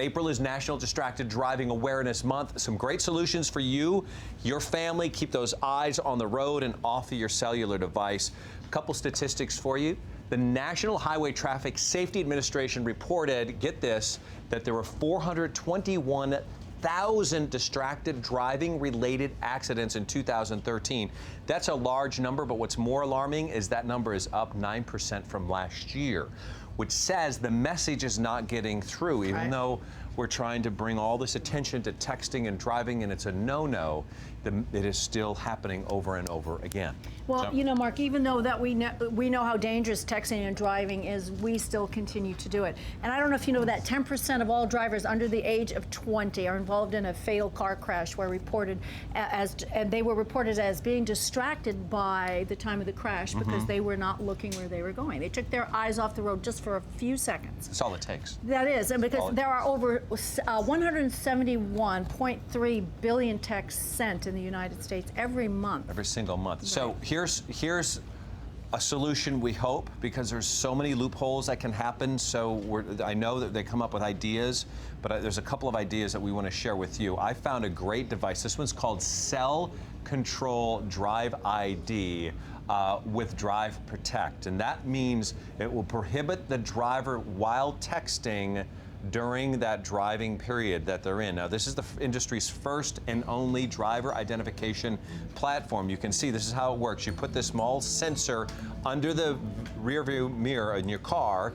April is National Distracted Driving Awareness Month. Some great solutions for you, your family. Keep those eyes on the road and off of your cellular device. A couple statistics for you. The National Highway Traffic Safety Administration reported, get this, that there were 421,000 distracted driving related accidents in 2013. That's a large number, but what's more alarming is that number is up 9% from last year, which says the message is not getting through, even though we're trying to bring all this attention to texting and driving, and it's a no-no. It is still happening over and over again. Well, you know, Mark, even though that we know how dangerous texting and driving is, we still continue to do it. And I don't know if you know that 10% of all drivers under the age of 20 are involved in a fatal car crash, and they were reported as being distracted by the time of the crash because they were not looking where they were going. They took their eyes off the road just for a few seconds. That's all it takes. That is, and because there are over 171.3 billion texts sent in the United States every month. Every single month. Right. So here's a solution, we hope, because there's so many loopholes that can happen. So I know that they come up with ideas, but there's a couple of ideas that we want to share with you. I found a great device. This one's called Cell Control Drive ID with Drive Protect. And that means it will prohibit the driver while texting during that driving period that they're in. Now, this is the industry's first and only driver identification platform. You can see this is how it works. You put this small sensor under the rear view mirror in your car,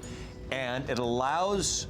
and it allows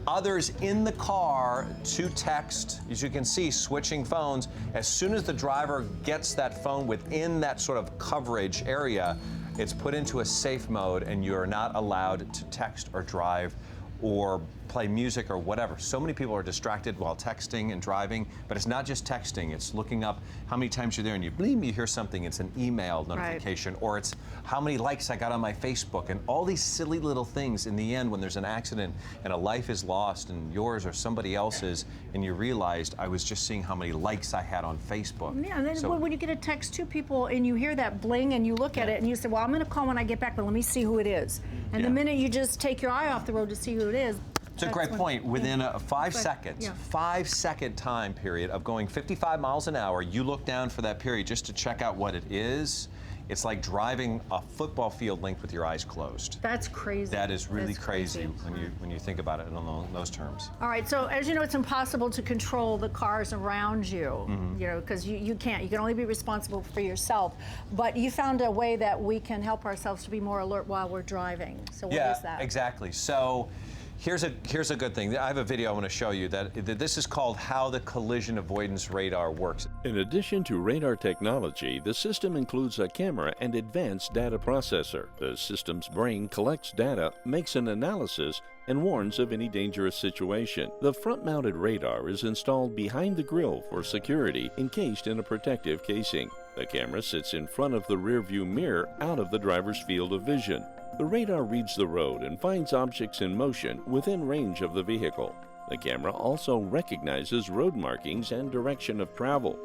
others in the car to text, as you can see, switching phones. As soon as the driver gets that phone within that sort of coverage area, it's put into a safe mode, and you're not allowed to text or drive or play music or whatever. So many people are distracted while texting and driving, but it's not just texting, it's looking up how many times you're there and you hear something, it's an email notification, or it's how many likes I got on my Facebook, and all these silly little things. In the end, when there's an accident and a life is lost, and yours or somebody else's, and you realized, I was just seeing how many likes I had on Facebook. Yeah, and then when you get a text to people and you hear that bling and you look at it and you say, well, I'm gonna call when I get back, but let me see who it is. And the minute you just take your eye off the road to see who it is, it's a great point. Within a 5 seconds, 5 second time period of going 55 miles an hour, you look down for that period just to check out what it is. It's like driving a football field length with your eyes closed. That's crazy. That is really crazy when you think about it in those terms. All right, so as you know, it's impossible to control the cars around you, you know, because you can't. You can only be responsible for yourself. But you found a way that we can help ourselves to be more alert while we're driving. So what is that? Exactly. So here's a good thing. I have a video I want to show you that this is called How the Collision Avoidance Radar Works. In addition to radar technology, the system includes a camera and advanced data processor. The system's brain collects data, makes an analysis, and warns of any dangerous situation. The front-mounted radar is installed behind the grille for security, encased in a protective casing. The camera sits in front of the rear-view mirror, out of the driver's field of vision. The radar reads the road and finds objects in motion within range of the vehicle. The camera also recognizes road markings and direction of travel.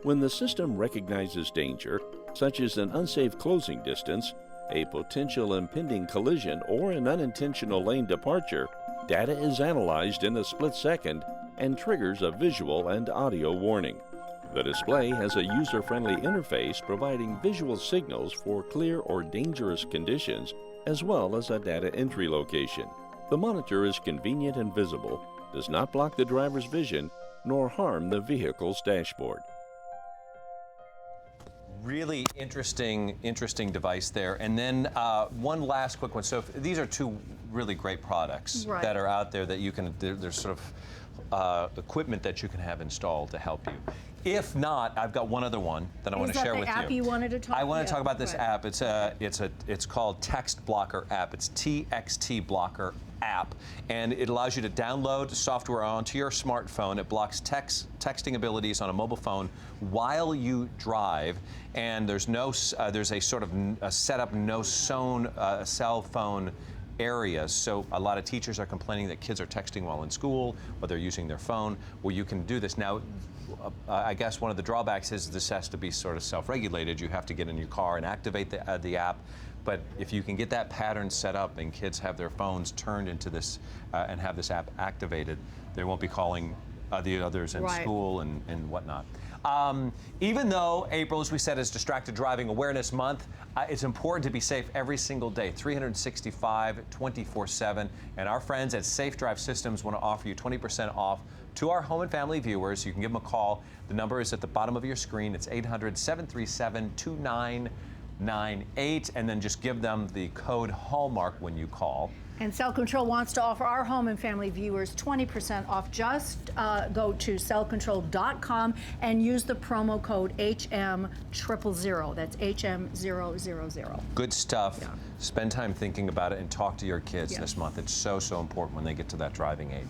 When the system recognizes danger, such as an unsafe closing distance, a potential impending collision, or an unintentional lane departure, data is analyzed in a split second and triggers a visual and audio warning. The display has a user-friendly interface providing visual signals for clear or dangerous conditions, as well as a data entry location. The monitor is convenient and visible, does not block the driver's vision, nor harm the vehicle's dashboard. Really interesting device there. And then one last quick one. So these are two really great products that are out there that you can, there's sort of equipment that you can have installed to help you. If not, I've got one other one that I want to share with you. Is that the app you wanted to talk about? I want to talk about this app. It's called Text Blocker app. It's TXT Blocker app, and it allows you to download software onto your smartphone. It blocks texting abilities on a mobile phone while you drive, and there's a sort of a setup no cell phone areas. So a lot of teachers are complaining that kids are texting while in school, or they're using their phone. Well, you can do this now. I guess one of the drawbacks is this has to be sort of self-regulated. You have to get in your car and activate the app. But if you can get that pattern set up and kids have their phones turned into this and have this app activated, they won't be calling the others in Right. school and whatnot. Even though April, as we said, is Distracted Driving Awareness Month, it's important to be safe every single day, 365, 24/7. And our friends at Safe Drive Systems want to offer you 20% off to our home and family viewers. You can give them a call. The number is at the bottom of your screen. It's 800-737-2998, and then just give them the code Hallmark when you call. And Cell Control wants to offer our home and family viewers 20% off. Just go to cellcontrol.com and use the promo code HM000. That's HM000. Good stuff. Yeah. Spend time thinking about it and talk to your kids Yes. this month. It's so, so important when they get to that driving age.